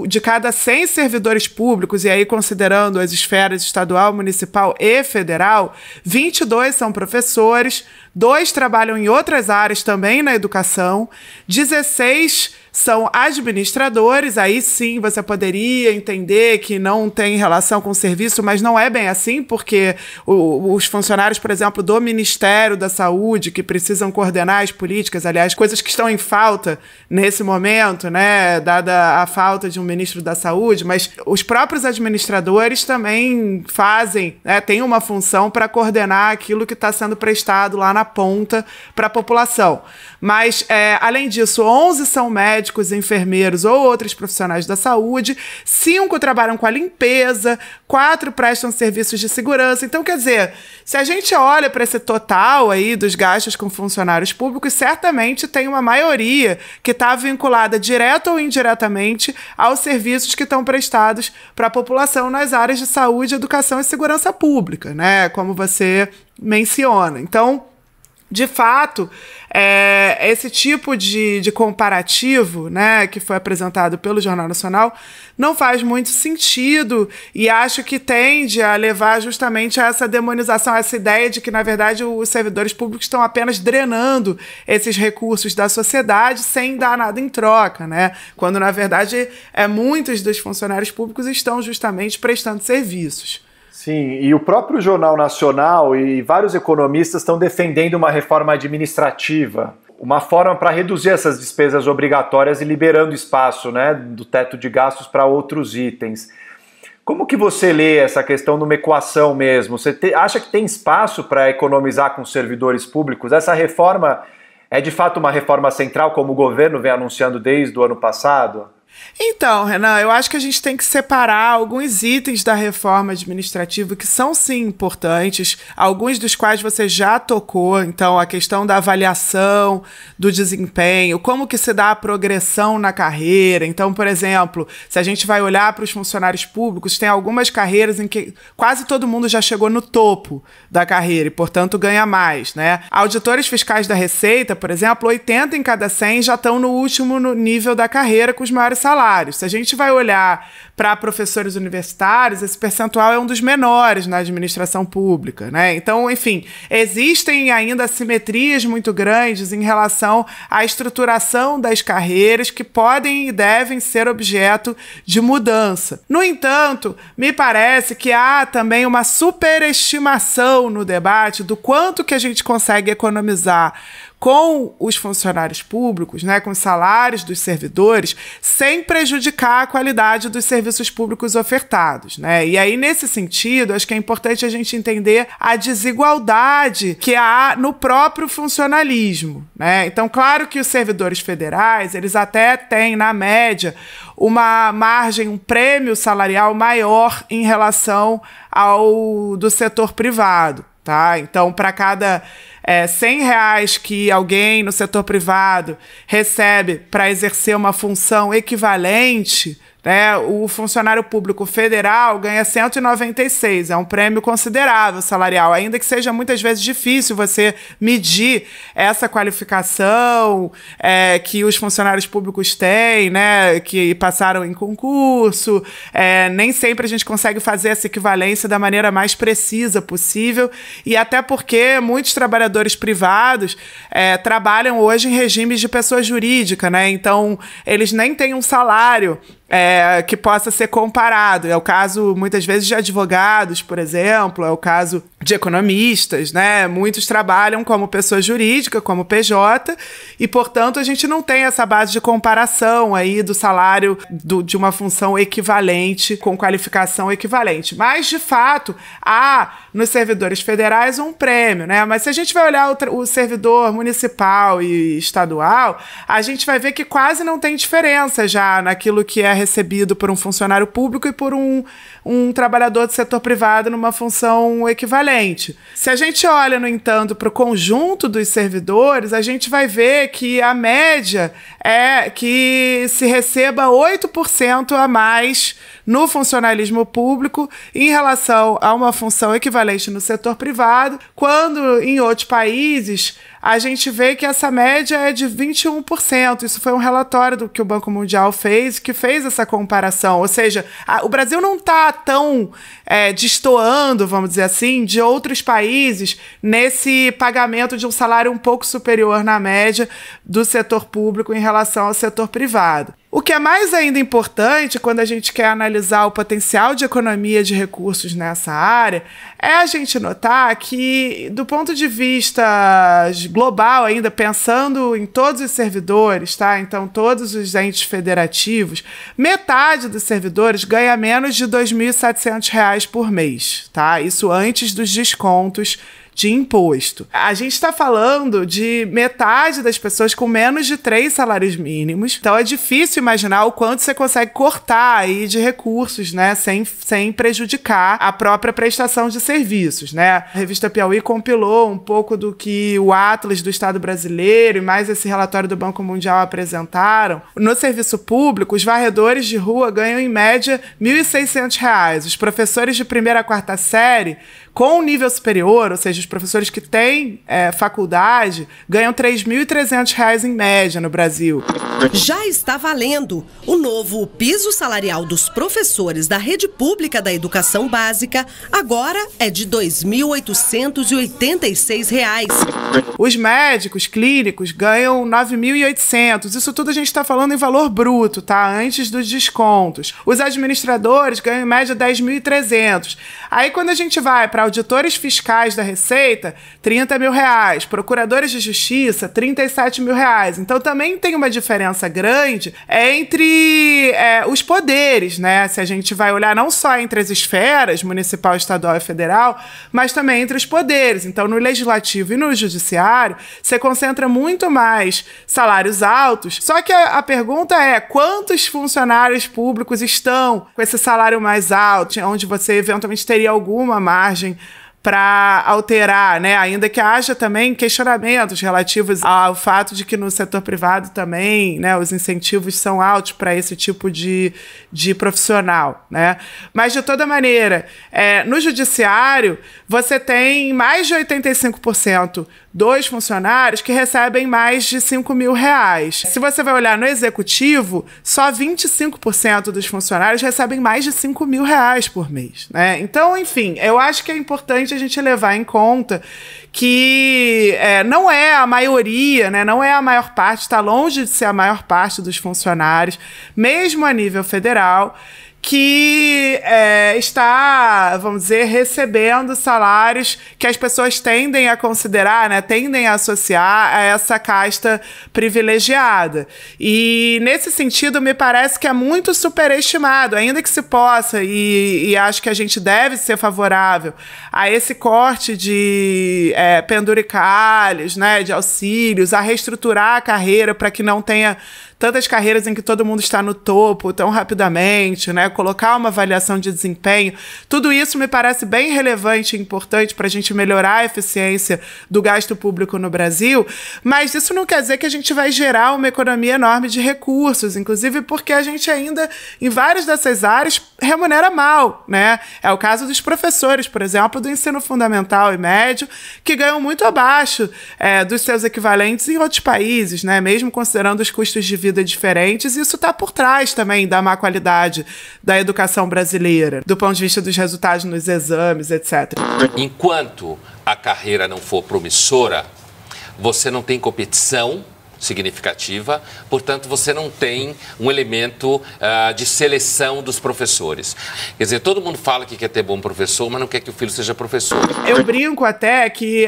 de cada 100 servidores públicos, e aí considerando as esferas estadual, municipal e federal, 22 são professores, 2 trabalham em outras áreas também na educação, 16 são administradores, aí sim você poderia entender que não tem relação com o serviço, mas não é bem assim, porque os funcionários, por exemplo, do Ministério da Saúde, que precisam coordenar as políticas, aliás, coisas que estão em falta nesse momento, né, dada a falta de um ministro da Saúde, mas os próprios administradores também fazem, né, têm uma função para coordenar aquilo que está sendo prestado lá na ponta para a população. Mas, além disso, 11 são médicos, enfermeiros ou outros profissionais da saúde, 5 trabalham com a limpeza, 4 prestam serviços de segurança. Então, quer dizer, se a gente olha para esse total aí dos gastos com funcionários públicos, certamente tem uma maioria que está vinculada direta ou indiretamente aos serviços que estão prestados para a população nas áreas de saúde, educação e segurança pública, né? Como você menciona. Então, de fato, esse tipo de comparativo, né, que foi apresentado pelo Jornal Nacional não faz muito sentido e acho que tende a levar justamente a essa demonização, a essa ideia de que, na verdade, os servidores públicos estão apenas drenando esses recursos da sociedade sem dar nada em troca, né? Quando, na verdade, muitos dos funcionários públicos estão justamente prestando serviços.
Sim, e o próprio Jornal Nacional e vários economistas estão defendendo uma reforma administrativa, uma forma para reduzir essas despesas obrigatórias e liberando espaço, né, do teto de gastos para outros itens. Como que você lê essa questão numa equação mesmo? Você acha que tem espaço para economizar com servidores públicos? Essa reforma é de fato uma reforma central, como o governo vem anunciando desde o ano passado?
Então, Renan, eu acho que a gente tem que separar alguns itens da reforma administrativa que são, sim, importantes, alguns dos quais você já tocou. Então, a questão da avaliação, do desempenho, como que se dá a progressão na carreira. Então, por exemplo, se a gente vai olhar para os funcionários públicos, tem algumas carreiras em que quase todo mundo já chegou no topo da carreira e, portanto, ganha mais, né? Auditores fiscais da Receita, por exemplo, 80 em cada 100 já estão no último nível da carreira com os maiores salários. Se a gente vai olhar para professores universitários, esse percentual é um dos menores na administração pública, né? Então, enfim, existem ainda assimetrias muito grandes em relação à estruturação das carreiras que podem e devem ser objeto de mudança. No entanto, me parece que há também uma superestimação no debate do quanto que a gente consegue economizar com os funcionários públicos, né, com os salários dos servidores, sem prejudicar a qualidade dos serviços públicos ofertados, né? E aí, nesse sentido, acho que é importante a gente entender a desigualdade que há no próprio funcionalismo, né? Então, claro que os servidores federais, eles até têm, na média, uma margem, um prêmio salarial maior em relação ao do setor privado, tá? Então, para cada R$100 que alguém no setor privado recebe para exercer uma função equivalente, né, o funcionário público federal ganha 196, é um prêmio considerável salarial, ainda que seja muitas vezes difícil você medir essa qualificação que os funcionários públicos têm, né, que passaram em concurso, nem sempre a gente consegue fazer essa equivalência da maneira mais precisa possível, e até porque muitos trabalhadores privados trabalham hoje em regimes de pessoa jurídica, né, então eles nem têm um salário que possa ser comparado. É o caso, muitas vezes, de advogados, por exemplo, é o caso de economistas, né? Muitos trabalham como pessoa jurídica, como PJ, e, portanto, a gente não tem essa base de comparação aí do salário de uma função equivalente, com qualificação equivalente. Mas, de fato, há nos servidores federais um prêmio, né? Mas se a gente vai olhar o servidor municipal e estadual, a gente vai ver que quase não tem diferença já naquilo que é recebido por um funcionário público e por um trabalhador do setor privado numa função equivalente. Se a gente olha, no entanto, para o conjunto dos servidores, a gente vai ver que a média é que se receba 8% a mais no funcionalismo público em relação a uma função equivalente no setor privado, quando em outros países a gente vê que essa média é de 21%. Isso foi um relatório do que o Banco Mundial fez, que fez essa comparação. Ou seja, o Brasil não está tão destoando, vamos dizer assim, de outros países nesse pagamento de um salário um pouco superior na média do setor público em relação ao setor privado. O que é mais ainda importante quando a gente quer analisar o potencial de economia de recursos nessa área é a gente notar que, do ponto de vista global ainda, pensando em todos os servidores, tá? Então todos os entes federativos, metade dos servidores ganha menos de R$ 2.700 por mês, tá? Isso antes dos descontos de imposto. A gente está falando de metade das pessoas com menos de 3 salários mínimos, então é difícil imaginar o quanto você consegue cortar aí de recursos, né, sem prejudicar a própria prestação de serviços, né? A revista Piauí compilou um pouco do que o Atlas do Estado brasileiro e mais esse relatório do Banco Mundial apresentaram. No serviço público, os varredores de rua ganham em média R$ 1.600. Os professores de 1ª a 4ª série com nível superior, ou seja, os professores que têm faculdade, ganham R$ 3.300 em média no Brasil.
Já está valendo. O novo piso salarial dos professores da rede pública da educação básica agora é de R$ 2.886.
Os médicos clínicos ganham R$ 9.800. Isso tudo a gente está falando em valor bruto, tá? Antes dos descontos. Os administradores ganham em média R$ 10.300. Aí quando a gente vai para auditores fiscais da Receita, R$ 30.000. Procuradores de Justiça, R$ 37.000. Então também tem uma diferença grande entre os poderes, né? Se a gente vai olhar não só entre as esferas, municipal, estadual e federal, mas também entre os poderes. Então no legislativo e no judiciário, você concentra muito mais salários altos. Só que a pergunta é, quantos funcionários públicos estão com esse salário mais alto, onde você eventualmente teria alguma margem para alterar, né? Ainda que haja também questionamentos relativos ao fato de que no setor privado também, né, os incentivos são altos para esse tipo de profissional, né? Mas, de toda maneira, no judiciário, você tem mais de 85% dos funcionários que recebem mais de R$ 5.000. Se você vai olhar no executivo, só 25% dos funcionários recebem mais de R$ 5.000 por mês, né? Então, enfim, eu acho que é importante a gente levar em conta que não é a maioria, né, não é a maior parte, está longe de ser a maior parte dos funcionários, mesmo a nível federal, que está, vamos dizer, recebendo salários que as pessoas tendem a considerar, né, tendem a associar a essa casta privilegiada. E, nesse sentido, me parece que é muito superestimado, ainda que se possa, e acho que a gente deve ser favorável a esse corte de penduricalhos, né, de auxílios, a reestruturar a carreira para que não tenha tantas carreiras em que todo mundo está no topo tão rapidamente, né? Colocar uma avaliação de desempenho. Tudo isso me parece bem relevante e importante para a gente melhorar a eficiência do gasto público no Brasil, mas isso não quer dizer que a gente vai gerar uma economia enorme de recursos, inclusive porque a gente ainda, em várias dessas áreas, remunera mal, né? É o caso dos professores, por exemplo, do ensino fundamental e médio, que ganham muito abaixo dos seus equivalentes em outros países, né? Mesmo considerando os custos de vida diferentes, isso está por trás também da má qualidade da educação brasileira, do ponto de vista dos resultados nos exames, etc.
Enquanto a carreira não for promissora, você não tem competição significativa, portanto você não tem um elemento de seleção dos professores. Quer dizer, todo mundo fala que quer ter bom professor, mas não quer que o filho seja professor.
Eu brinco até que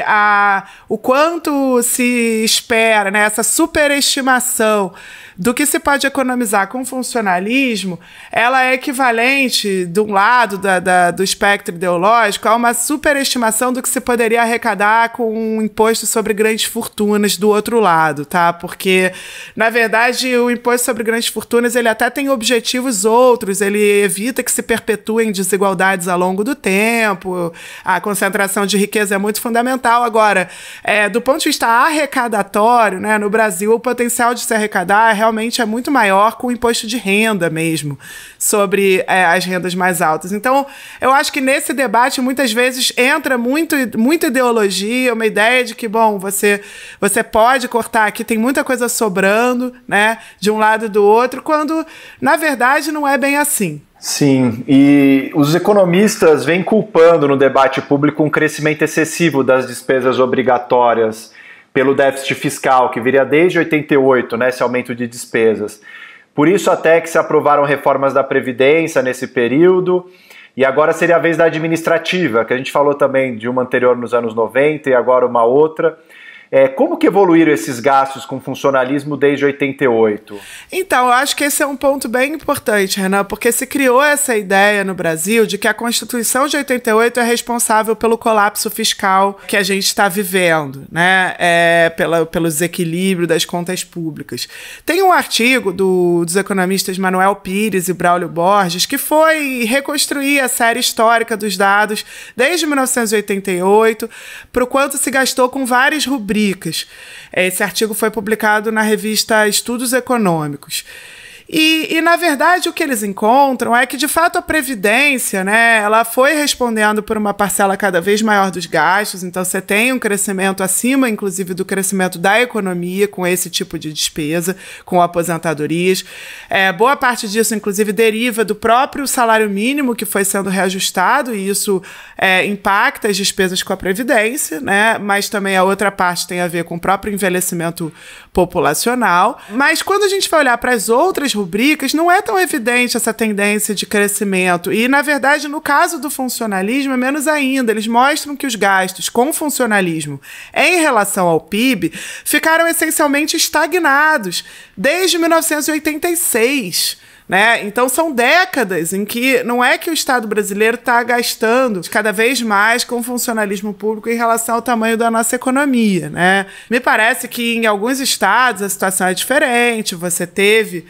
o quanto se espera, né, essa superestimação do que se pode economizar com funcionalismo, ela é equivalente, de um lado do espectro ideológico, a uma superestimação do que se poderia arrecadar com um imposto sobre grandes fortunas do outro lado, tá? Porque, na verdade, o imposto sobre grandes fortunas, ele até tem objetivos outros, ele evita que se perpetuem desigualdades ao longo do tempo, a concentração de riqueza é muito fundamental. Agora, do ponto de vista arrecadatório, né, no Brasil, o potencial de se arrecadar realmente é muito maior com o imposto de renda mesmo, sobre as rendas mais altas. Então, eu acho que nesse debate, muitas vezes, entra muita ideologia, uma ideia de que, bom, você pode cortar aqui, tem muita coisa sobrando, né, de um lado e do outro, quando, na verdade, não é bem assim.
Sim, e os economistas vêm culpando no debate público um crescimento excessivo das despesas obrigatórias pelo déficit fiscal, que viria desde 88, né, esse aumento de despesas. Por isso até que se aprovaram reformas da Previdência nesse período, e agora seria a vez da administrativa, que a gente falou também de uma anterior nos anos 90 e agora uma outra. Como que evoluíram esses gastos com funcionalismo desde 88?
Então, eu acho que esse é um ponto bem importante, Renan, porque se criou essa ideia no Brasil de que a Constituição de 88 é responsável pelo colapso fiscal que a gente está vivendo, né? Pelo desequilíbrio das contas públicas. Tem um artigo dos economistas Manuel Pires e Braulio Borges que foi reconstruir a série histórica dos dados desde 1988, para o quanto se gastou com várias rubricas. Esse artigo foi publicado na revista Estudos Econômicos. E, na verdade, o que eles encontram é que, de fato, a Previdência, né, ela foi respondendo por uma parcela cada vez maior dos gastos, então você tem um crescimento acima, inclusive, do crescimento da economia com esse tipo de despesa, com aposentadorias. Boa parte disso, inclusive, deriva do próprio salário mínimo que foi sendo reajustado, e isso impacta as despesas com a Previdência, né, mas também a outra parte tem a ver com o próprio envelhecimento populacional. Mas quando a gente vai olhar para as outras rubricas, não é tão evidente essa tendência de crescimento. E, na verdade, no caso do funcionalismo, é menos ainda. Eles mostram que os gastos com funcionalismo em relação ao PIB ficaram essencialmente estagnados desde 1986. Né? Então são décadas em que não é que o Estado brasileiro está gastando cada vez mais com o funcionalismo público em relação ao tamanho da nossa economia. Né? Me parece que em alguns estados a situação é diferente, você teve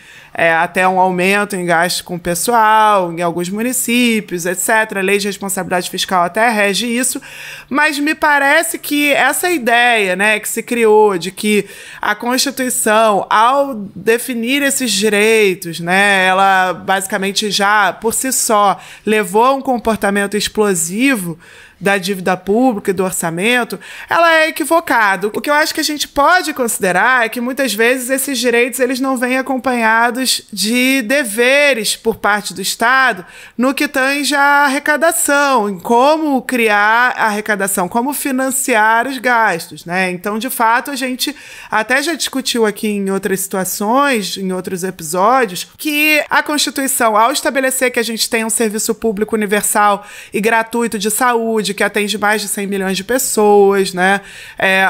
até um aumento em gastos com o pessoal, em alguns municípios, etc. A lei de responsabilidade fiscal até rege isso, mas me parece que essa ideia, né, que se criou de que a Constituição, ao definir esses direitos, né, ela basicamente já, por si só, levou a um comportamento explosivo da dívida pública e do orçamento, ela é equivocada. O que eu acho que a gente pode considerar é que muitas vezes esses direitos eles não vêm acompanhados de deveres por parte do Estado no que tange a arrecadação, em como criar a arrecadação, como financiar os gastos, né? Então, de fato, a gente até já discutiu aqui em outras situações, em outros episódios, que a Constituição, ao estabelecer que a gente tem um serviço público universal e gratuito de saúde, que atende mais de 100 milhões de pessoas, né?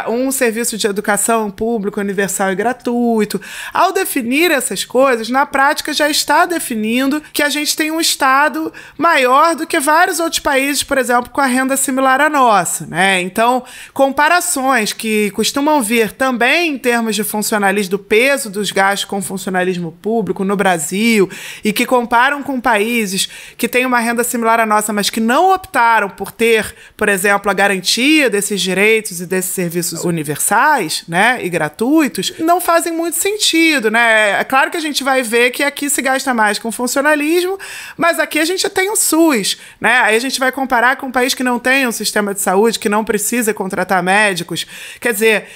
Um serviço de educação público universal e gratuito. Ao definir essas coisas, na prática já está definindo que a gente tem um Estado maior do que vários outros países, por exemplo, com a renda similar à nossa, né? Então, comparações que costumam vir também em termos de funcionalismo, do peso dos gastos com funcionalismo público no Brasil, e que comparam com países que têm uma renda similar à nossa, mas que não optaram por ter, por exemplo, a garantia desses direitos e desses serviços universais, né, e gratuitos, não fazem muito sentido, né? É claro que a gente vai ver que aqui se gasta mais com funcionalismo, mas aqui a gente tem o SUS, né? Aí a gente vai comparar com um país que não tem um sistema de saúde, que não precisa contratar médicos. Quer dizer,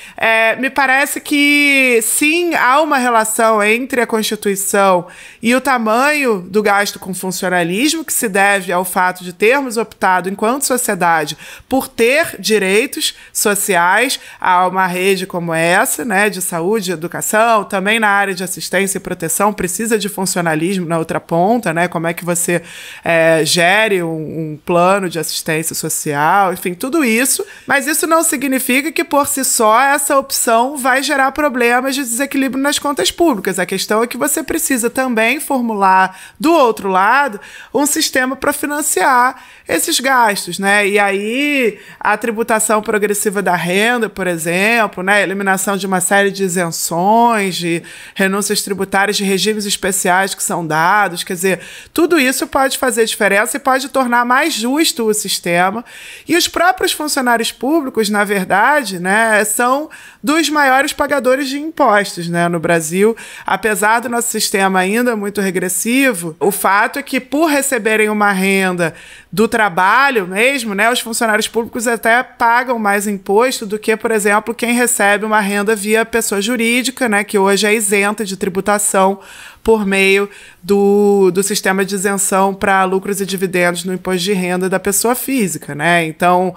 me parece que sim, há uma relação entre a Constituição e o tamanho do gasto com funcionalismo, que se deve ao fato de termos optado, enquanto sociedade, por ter direitos sociais a uma rede como essa, né, de saúde e educação. Também na área de assistência e proteção precisa de funcionalismo na outra ponta, né? Como é que você gere um plano de assistência social, enfim, tudo isso. Mas isso não significa que, por si só, essa opção vai gerar problemas de desequilíbrio nas contas públicas. A questão é que você precisa também formular, do outro lado, um sistema para financiar esses gastos, né? E aí a tributação progressiva da renda, por exemplo, né? Eliminação de uma série de isenções, de renúncias tributárias, de regimes especiais que são dados, quer dizer, tudo isso pode fazer diferença e pode tornar mais justo o sistema. E os próprios funcionários públicos, na verdade, né, são dos maiores pagadores de impostos, né, no Brasil. Apesar do nosso sistema ainda muito regressivo, o fato é que, por receberem uma renda do trabalho mesmo, né, os funcionários públicos até pagam mais imposto do que, por exemplo, quem recebe uma renda via pessoa jurídica, né, que hoje é isenta de tributação por meio do sistema de isenção para lucros e dividendos no imposto de renda da pessoa física, né? Então,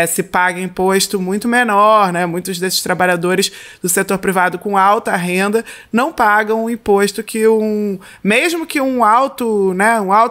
se paga imposto muito menor, né? Muitos desses trabalhadores do setor privado com alta renda não pagam o imposto que mesmo que um alto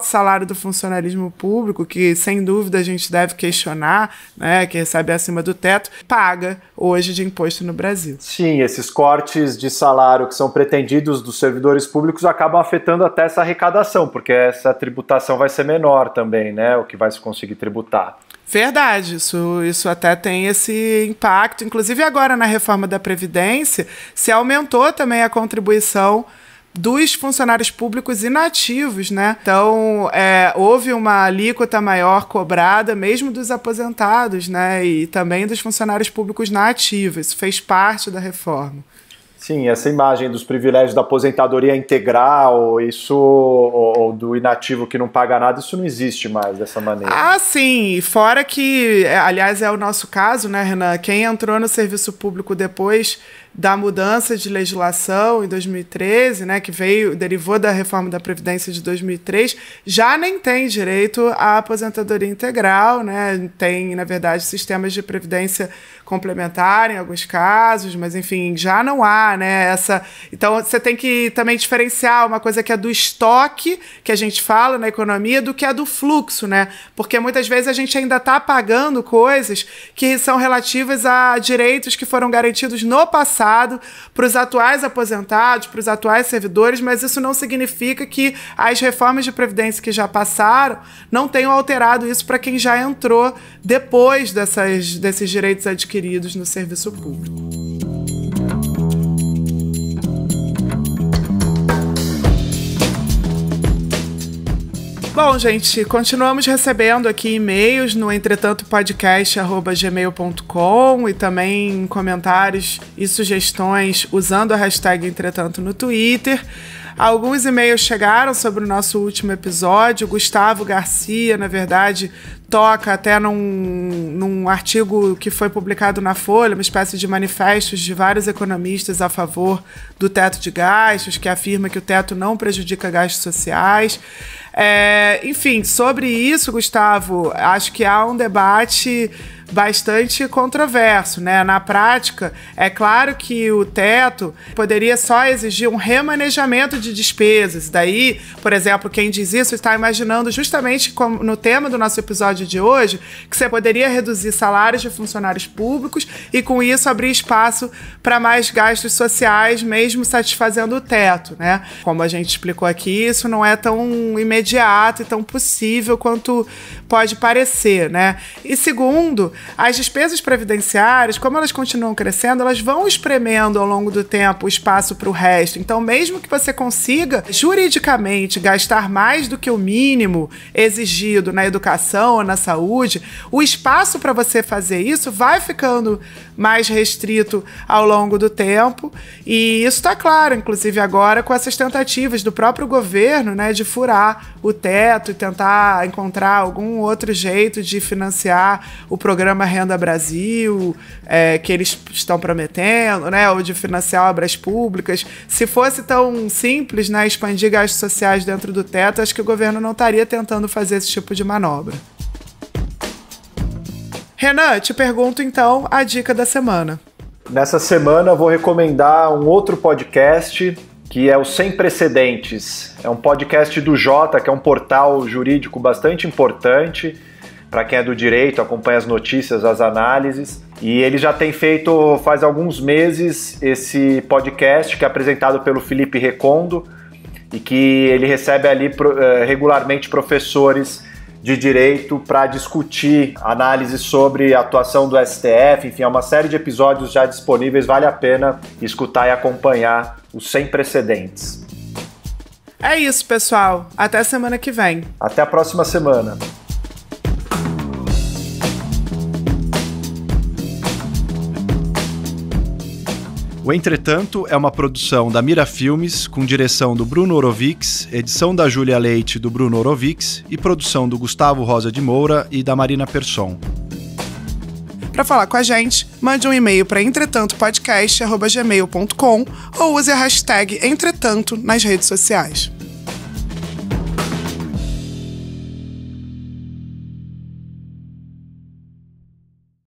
salário do funcionalismo público, que sem dúvida a gente deve questionar, né? Que recebe acima do teto, paga hoje de imposto no Brasil.
Sim, esses cortes de salário que são pretendidos dos servidores públicos acabam afetando até essa arrecadação, porque essa tributação vai ser menor também, né? O que vai se conseguir tributar.
Verdade, isso até tem esse impacto. Inclusive agora na reforma da Previdência se aumentou também a contribuição dos funcionários públicos inativos, né? Então, houve uma alíquota maior cobrada mesmo dos aposentados, né? E também dos funcionários públicos na ativa. Isso fez parte da reforma.
Sim, essa imagem dos privilégios da aposentadoria integral, isso, ou do inativo que não paga nada, isso não existe mais dessa maneira.
Ah, sim, fora que, aliás, é o nosso caso, né, Renan? Quem entrou no serviço público depois da mudança de legislação em 2013, né, que derivou da reforma da Previdência de 2003, já nem tem direito à aposentadoria integral, né? Tem, na verdade, sistemas de previdência complementar em alguns casos, mas, enfim, já não há, né, Então, você tem que também diferenciar uma coisa que é do estoque, que a gente fala na economia, do que é do fluxo, né? Porque muitas vezes a gente ainda está pagando coisas que são relativas a direitos que foram garantidos no passado para os atuais aposentados, para os atuais servidores, mas isso não significa que as reformas de previdência que já passaram não tenham alterado isso para quem já entrou depois desses direitos adquiridos no serviço público. Bom, gente, continuamos recebendo aqui e-mails no entretantopodcast@gmail.com e também comentários e sugestões usando a hashtag Entretanto no Twitter. Alguns e-mails chegaram sobre o nosso último episódio. O Gustavo Garcia, na verdade, toca até num artigo que foi publicado na Folha, uma espécie de manifestos de vários economistas a favor do teto de gastos, que afirma que o teto não prejudica gastos sociais. Enfim, sobre isso, Gustavo, acho que há um debate bastante controverso, né? Na prática, é claro que o teto poderia só exigir um remanejamento de despesas. Daí, por exemplo, quem diz isso está imaginando justamente como no tema do nosso episódio de hoje, que você poderia reduzir salários de funcionários públicos e com isso abrir espaço para mais gastos sociais, mesmo satisfazendo o teto, né? Como a gente explicou aqui, isso não é tão imediato e tão possível quanto pode parecer, né? E segundo, as despesas previdenciárias, como elas continuam crescendo, elas vão espremendo ao longo do tempo o espaço para o resto. Então, mesmo que você consiga juridicamente gastar mais do que o mínimo exigido na educação ou na saúde, o espaço para você fazer isso vai ficando mais restrito ao longo do tempo. E isso está claro, inclusive agora com essas tentativas do próprio governo, né, de furar o teto e tentar encontrar algum outro jeito de financiar o programa Renda Brasil, que eles estão prometendo, né, ou de financiar obras públicas. Se fosse tão simples, né, expandir gastos sociais dentro do teto, acho que o governo não estaria tentando fazer esse tipo de manobra. Renan, te pergunto então a dica da semana.
Nessa semana eu vou recomendar um outro podcast que é o Sem Precedentes. É um podcast do Jota, que é um portal jurídico bastante importante para quem é do direito, acompanha as notícias, as análises. E ele já tem feito, faz alguns meses, esse podcast que é apresentado pelo Felipe Recondo e que ele recebe ali regularmente professores de direito para discutir análise sobre a atuação do STF. Enfim, é uma série de episódios já disponíveis, vale a pena escutar e acompanhar o Sem Precedentes.
É isso, pessoal. Até semana que vem.
Até a próxima semana.
O Entretanto é uma produção da Mira Filmes, com direção do Bruno Orovics, edição da Júlia Leite do Bruno Orovics e produção do Gustavo Rosa de Moura e da Marina Persson.
Para falar com a gente, mande um e-mail para entretantopodcast@gmail.com ou use a hashtag Entretanto nas redes sociais.